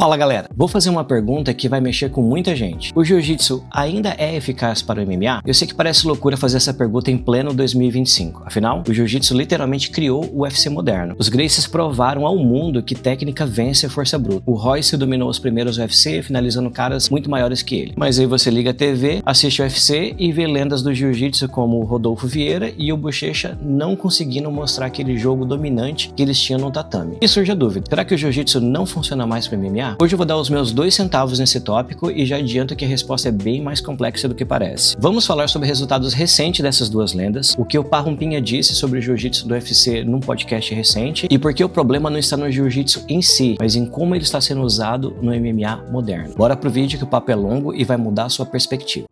Fala galera, vou fazer uma pergunta que vai mexer com muita gente. O jiu-jitsu ainda é eficaz para o MMA? Eu sei que parece loucura fazer essa pergunta em pleno 2025. Afinal, o jiu-jitsu literalmente criou o UFC moderno. Os Gracies provaram ao mundo que técnica vence a força bruta. O Royce dominou os primeiros UFC, finalizando caras muito maiores que ele. Mas aí você liga a TV, assiste o UFC e vê lendas do jiu-jitsu como o Rodolfo Vieira e o Bochecha não conseguindo mostrar aquele jogo dominante que eles tinham no tatame. E surge a dúvida, será que o jiu-jitsu não funciona mais para o MMA? Hoje eu vou dar os meus 2 centavos nesse tópico e já adianto que a resposta é bem mais complexa do que parece. Vamos falar sobre resultados recentes dessas duas lendas, o que o Parrumpinha disse sobre o jiu-jitsu do UFC num podcast recente e por que o problema não está no jiu-jitsu em si, mas em como ele está sendo usado no MMA moderno. Bora pro vídeo que o papo é longo e vai mudar a sua perspectiva.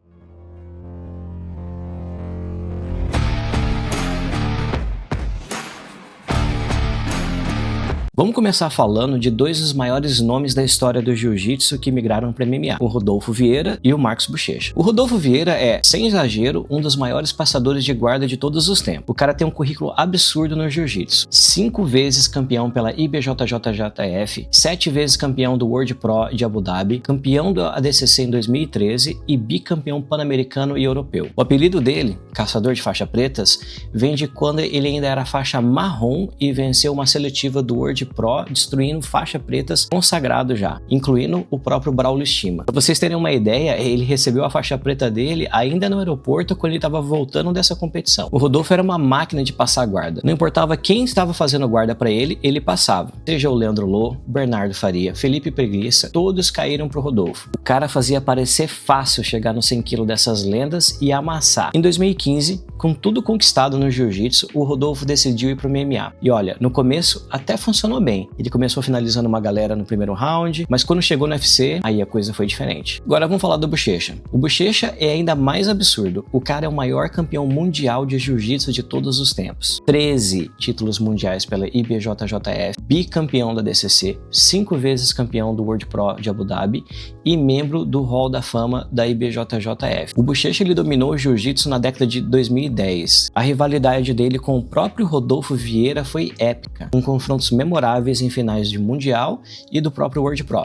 Vamos começar falando de 2 dos maiores nomes da história do jiu-jitsu que migraram para MMA, o Rodolfo Vieira e o Marcos Bochecha. O Rodolfo Vieira é, sem exagero, um dos maiores passadores de guarda de todos os tempos. O cara tem um currículo absurdo no jiu-jitsu. 5 vezes campeão pela IBJJF, 7 vezes campeão do World Pro de Abu Dhabi, campeão do ADCC em 2013 e bicampeão pan-americano e europeu. O apelido dele, caçador de faixa pretas, vem de quando ele ainda era faixa marrom e venceu uma seletiva do World Pro, destruindo faixa pretas consagrado já, incluindo o próprio Braulio Shima. Pra vocês terem uma ideia, ele recebeu a faixa preta dele ainda no aeroporto quando ele estava voltando dessa competição. O Rodolfo era uma máquina de passar guarda. Não importava quem estava fazendo guarda para ele passava. Seja o Leandro Lô, Bernardo Faria, Felipe Preguiça, todos caíram pro Rodolfo. O cara fazia parecer fácil chegar no 100 kg dessas lendas e amassar. Em 2015, com tudo conquistado no jiu-jitsu, o Rodolfo decidiu ir pro MMA. E olha, no começo até funcionou bem. Ele começou finalizando uma galera no primeiro round, mas quando chegou no UFC, aí a coisa foi diferente. Agora vamos falar do Bochecha. O Bochecha é ainda mais absurdo. O cara é o maior campeão mundial de jiu-jitsu de todos os tempos. 13 títulos mundiais pela IBJJF, bicampeão da ADCC, 5 vezes campeão do World Pro de Abu Dhabi e membro do Hall da Fama da IBJJF. O Bochecha ele dominou o jiu-jitsu na década de 2010. A rivalidade dele com o próprio Rodolfo Vieira foi épica, com confrontos memoráveis em finais de Mundial e do próprio World Pro.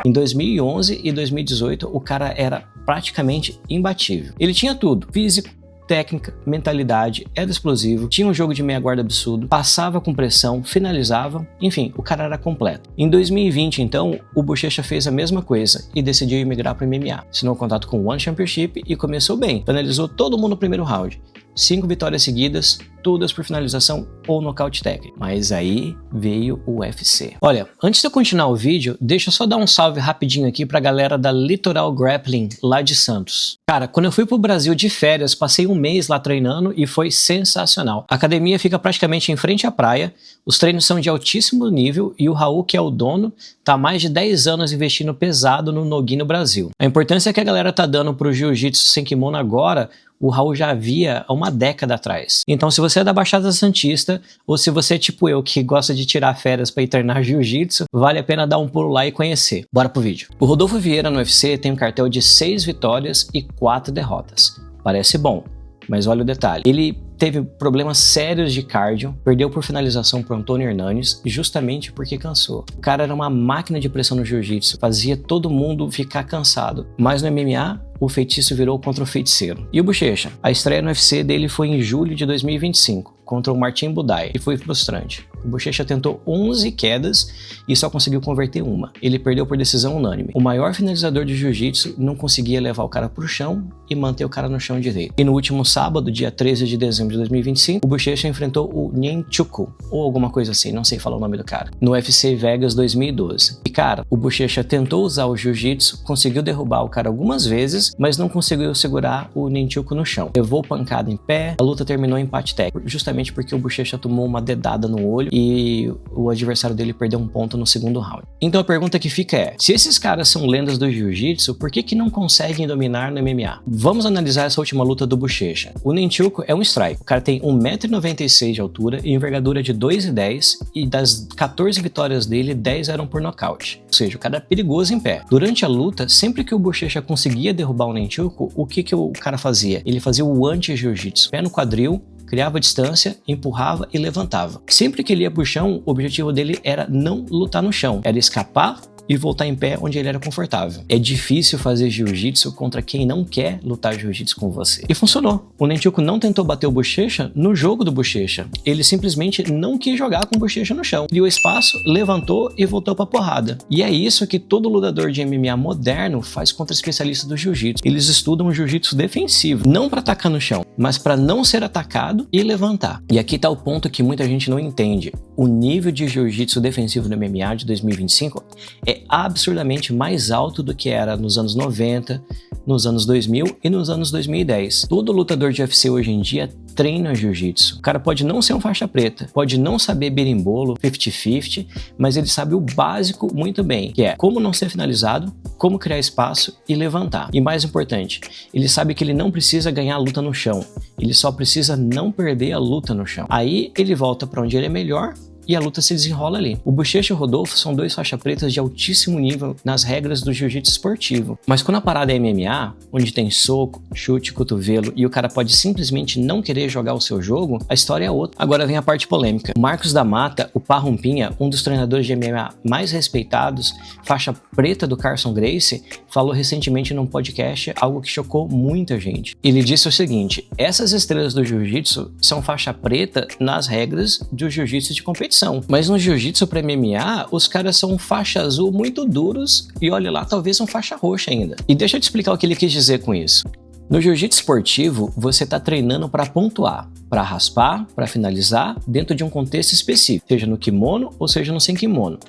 Em 2011 e 2018, o cara era praticamente imbatível. Ele tinha tudo: físico, técnica, mentalidade, era explosivo, tinha um jogo de meia guarda absurdo, passava com pressão, finalizava, enfim, o cara era completo. Em 2020, então, o Bochecha fez a mesma coisa e decidiu migrar para o MMA. Assinou contato com o One Championship e começou bem, finalizou todo mundo no primeiro round. 5 vitórias seguidas, todas por finalização ou nocaute técnico. Mas aí veio o UFC. Olha, antes de eu continuar o vídeo, deixa eu só dar um salve rapidinho aqui pra galera da Litoral Grappling, lá de Santos. Cara, quando eu fui pro Brasil de férias, passei um mês lá treinando e foi sensacional. A academia fica praticamente em frente à praia, os treinos são de altíssimo nível e o Raul, que é o dono, tá há mais de 10 anos investindo pesado no Nogi no Brasil. A importância que a galera tá dando pro jiu-jitsu sem kimono agora, o Raul já havia há uma década atrás. Então, se você é da Baixada Santista, ou se você é tipo eu, que gosta de tirar férias para ir treinar jiu-jitsu, vale a pena dar um pulo lá e conhecer. Bora pro vídeo. O Rodolfo Vieira no UFC tem um cartel de 6 vitórias e 4 derrotas. Parece bom, mas olha o detalhe. Ele teve problemas sérios de cardio, perdeu por finalização pro Antônio Hernanes, justamente porque cansou. O cara era uma máquina de pressão no jiu-jitsu, fazia todo mundo ficar cansado. Mas no MMA, o feitiço virou contra o feiticeiro. E o Bochecha? A estreia no UFC dele foi em julho de 2025, contra o Martin Buday, e foi frustrante. O Bochecha tentou 11 quedas e só conseguiu converter uma. Ele perdeu por decisão unânime. O maior finalizador de jiu-jitsu não conseguia levar o cara pro chão e manter o cara no chão direito. E no último sábado, dia 13 de dezembro de 2025, o Bochecha enfrentou o Nyenchukwu, ou alguma coisa assim, não sei falar o nome do cara, no UFC Vegas 2012. E cara, o Bochecha tentou usar o jiu-jitsu, conseguiu derrubar o cara algumas vezes, mas não conseguiu segurar o Nyenchukwu no chão. Levou pancada em pé, a luta terminou em empate técnico, justamente porque o Bochecha tomou uma dedada no olho e o adversário dele perdeu um ponto no segundo round. Então a pergunta que fica é, se esses caras são lendas do jiu-jitsu, por que não conseguem dominar no MMA? Vamos analisar essa última luta do Buchecha. O Nunchaku é um strike. O cara tem 1,96 m de altura e envergadura de 2,10 e das 14 vitórias dele, 10 eram por nocaute. Ou seja, o cara é perigoso em pé. Durante a luta, sempre que o Buchecha conseguia derrubar o Nunchaku, o que o cara fazia? Ele fazia o anti-jiu-jitsu. Pé no quadril, criava distância, empurrava e levantava. Sempre que ele ia pro chão, o objetivo dele era não lutar no chão, era escapar e voltar em pé onde ele era confortável. É difícil fazer jiu-jitsu contra quem não quer lutar jiu-jitsu com você. E funcionou. O Nunchaku não tentou bater o Buchecha no jogo do Buchecha. Ele simplesmente não quis jogar com o Buchecha no chão. Criou espaço, levantou e voltou pra porrada. E é isso que todo lutador de MMA moderno faz contra especialistas do jiu-jitsu. Eles estudam o jiu-jitsu defensivo, não para atacar no chão, mas para não ser atacado e levantar. E aqui tá o ponto que muita gente não entende. O nível de jiu-jitsu defensivo no MMA de 2025 é absurdamente mais alto do que era nos anos 90, nos anos 2000 e nos anos 2010. Todo lutador de UFC hoje em dia treina jiu-jitsu. O cara pode não ser um faixa preta, pode não saber berimbolo, 50-50, mas ele sabe o básico muito bem, que é como não ser finalizado, como criar espaço e levantar. E mais importante, ele sabe que ele não precisa ganhar a luta no chão, ele só precisa não perder a luta no chão. Aí ele volta para onde ele é melhor e a luta se desenrola ali. O Buchecha e o Rodolfo são dois faixa pretas de altíssimo nível nas regras do jiu-jitsu esportivo. Mas quando a parada é MMA, onde tem soco, chute, cotovelo e o cara pode simplesmente não querer jogar o seu jogo, a história é outra. Agora vem a parte polêmica. O Marcos da Mata, o Parrumpinha, um dos treinadores de MMA mais respeitados, faixa preta do Carson Gracie, falou recentemente num podcast algo que chocou muita gente. Ele disse o seguinte: essas estrelas do jiu-jitsu são faixa preta nas regras do jiu-jitsu de competição. Mas no jiu-jitsu para MMA, os caras são faixa azul muito duros e olha lá, talvez são faixa roxa ainda. E deixa eu te explicar o que ele quis dizer com isso. No jiu-jitsu esportivo, você está treinando para pontuar, para raspar, para finalizar, dentro de um contexto específico, seja no kimono ou seja no sem kimono.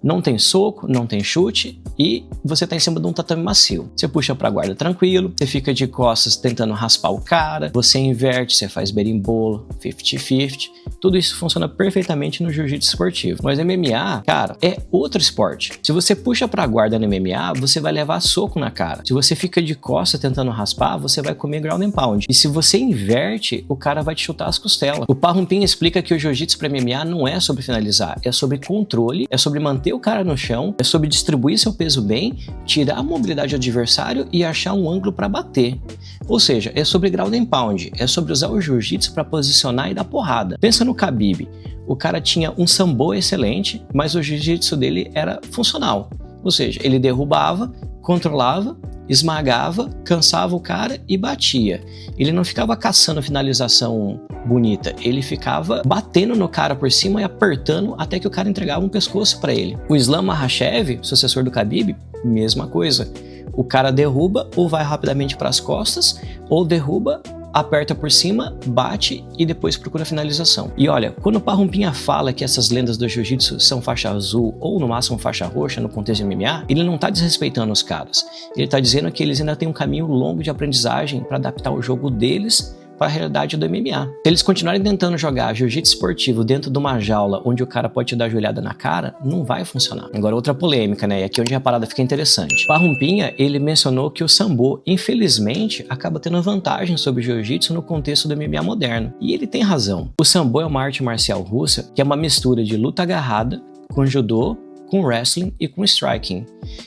Não tem soco, não tem chute e você está em cima de um tatame macio. Você puxa para a guarda tranquilo, você fica de costas tentando raspar o cara, você inverte, você faz berimbolo, 50-50. Tudo isso funciona perfeitamente no jiu-jitsu esportivo. Mas no MMA, cara, é outro esporte. Se você puxa para a guarda no MMA, você vai levar soco na cara. Se você fica de costas tentando raspar, você vai comer ground and pound. E se você inverte, o cara vai te chutar as costelas. O Parrumpinha explica que o jiu-jitsu para MMA não é sobre finalizar, é sobre controle, é sobre manter o cara no chão, é sobre distribuir seu peso bem, tirar a mobilidade do adversário e achar um ângulo para bater. Ou seja, é sobre ground and pound, é sobre usar o jiu-jitsu para posicionar e dar porrada. Pensa no Khabib, o cara tinha um sambo excelente, mas o jiu-jitsu dele era funcional. Ou seja, ele derrubava, controlava, esmagava, cansava o cara e batia. Ele não ficava caçando finalização bonita, ele ficava batendo no cara por cima e apertando até que o cara entregava um pescoço para ele. O Islam Makhachev, sucessor do Khabib, mesma coisa. O cara derruba ou vai rapidamente para as costas, ou derruba, aperta por cima, bate e depois procura a finalização. E olha, quando o Parrumpinha fala que essas lendas do jiu-jitsu são faixa azul ou no máximo faixa roxa no contexto de MMA, ele não tá desrespeitando os caras. Ele tá dizendo que eles ainda têm um caminho longo de aprendizagem para adaptar o jogo deles para a realidade do MMA. Se eles continuarem tentando jogar jiu-jitsu esportivo dentro de uma jaula onde o cara pode te dar joelhada na cara, não vai funcionar. Agora outra polêmica, né? E aqui onde a parada fica interessante. Parrumpinha, ele mencionou que o sambo, infelizmente, acaba tendo vantagem sobre o jiu-jitsu no contexto do MMA moderno. E ele tem razão. O sambo é uma arte marcial russa que é uma mistura de luta agarrada com judô, com wrestling e com striking.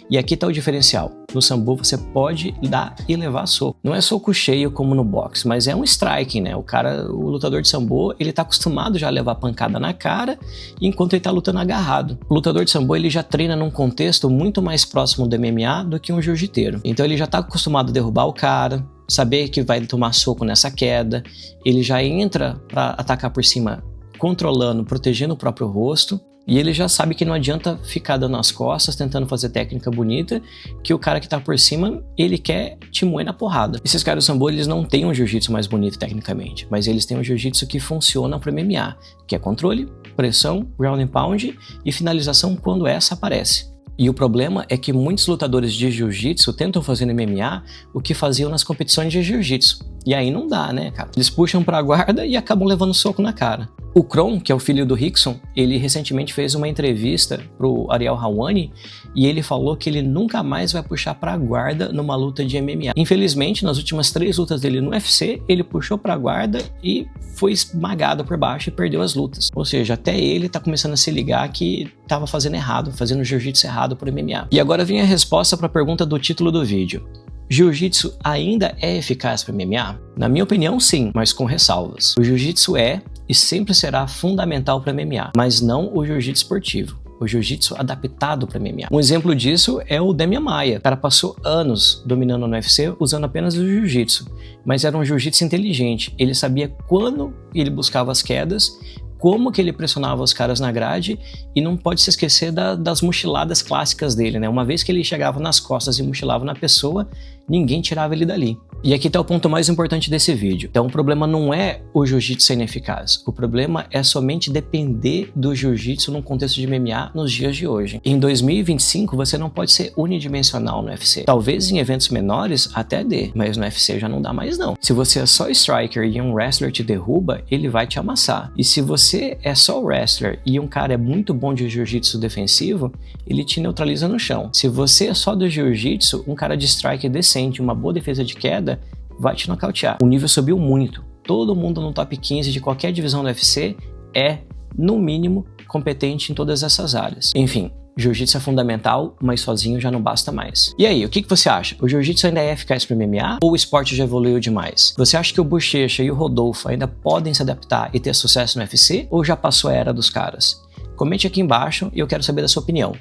E aqui tá o diferencial. No sambo você pode dar e levar soco. Não é soco cheio como no boxe, mas é um striking, né? O lutador de sambo, ele tá acostumado já a levar pancada na cara enquanto ele tá lutando agarrado. O lutador de sambo, ele já treina num contexto muito mais próximo do MMA do que um jiu-jiteiro. Então ele já tá acostumado a derrubar o cara, saber que vai tomar soco nessa queda, ele já entra para atacar por cima controlando, protegendo o próprio rosto. E ele já sabe que não adianta ficar dando as costas, tentando fazer técnica bonita, que o cara que tá por cima, ele quer te moer na porrada. Esses caras do sambo, eles não têm um jiu-jitsu mais bonito tecnicamente, mas eles têm um jiu-jitsu que funciona pro MMA, que é controle, pressão, ground and pound e finalização quando essa aparece. E o problema é que muitos lutadores de jiu-jitsu tentam fazer no MMA o que faziam nas competições de jiu-jitsu. E aí não dá, né, cara? Eles puxam pra guarda e acabam levando soco na cara. O Kron, que é o filho do Rickson, ele recentemente fez uma entrevista pro Ariel Helwani e ele falou que ele nunca mais vai puxar pra guarda numa luta de MMA. Infelizmente, nas últimas 3 lutas dele no UFC, ele puxou pra guarda e foi esmagado por baixo e perdeu as lutas. Ou seja, até ele tá começando a se ligar que tava fazendo errado, fazendo jiu-jitsu errado pro MMA. E agora vem a resposta pra pergunta do título do vídeo. Jiu-jitsu ainda é eficaz para MMA? Na minha opinião, sim, mas com ressalvas. O jiu-jitsu é e sempre será fundamental para MMA, mas não o jiu-jitsu esportivo. O jiu-jitsu adaptado para MMA. Um exemplo disso é o Demian Maia. O cara passou anos dominando no UFC usando apenas o jiu-jitsu, mas era um jiu-jitsu inteligente. Ele sabia quando ele buscava as quedas, como que ele pressionava os caras na grade, e não pode se esquecer das mochiladas clássicas dele, né? Uma vez que ele chegava nas costas e mochilava na pessoa, ninguém tirava ele dali. E aqui está o ponto mais importante desse vídeo. Então o problema não é o jiu-jitsu ser ineficaz, o problema é somente depender do jiu-jitsu num contexto de MMA nos dias de hoje. Em 2025 você não pode ser unidimensional no UFC. Talvez em eventos menores até dê, mas no UFC já não dá mais não. Se você é só striker e um wrestler te derruba, ele vai te amassar. E se você é só wrestler e um cara é muito bom de jiu-jitsu defensivo, ele te neutraliza no chão. Se você é só do jiu-jitsu, um cara de strike decente, uma boa defesa de queda, vai te nocautear. O nível subiu muito. Todo mundo no top 15 de qualquer divisão do UFC é, no mínimo, competente em todas essas áreas. Enfim, jiu-jitsu é fundamental, mas sozinho já não basta mais. E aí, o que você acha? O jiu-jitsu ainda é eficaz para MMA ou o esporte já evoluiu demais? Você acha que o Bochecha e o Rodolfo ainda podem se adaptar e ter sucesso no UFC ou já passou a era dos caras? Comente aqui embaixo e eu quero saber da sua opinião.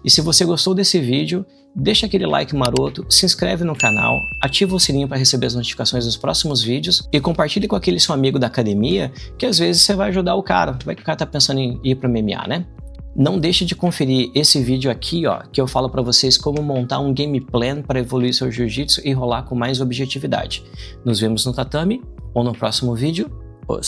E se você gostou desse vídeo, deixa aquele like maroto, se inscreve no canal, ativa o sininho para receber as notificações dos próximos vídeos e compartilhe com aquele seu amigo da academia que às vezes você vai ajudar o cara. Vai que o cara tá pensando em ir para MMA, né? Não deixe de conferir esse vídeo aqui, ó, que eu falo para vocês como montar um game plan para evoluir seu jiu-jitsu e rolar com mais objetividade. Nos vemos no tatame ou no próximo vídeo. Os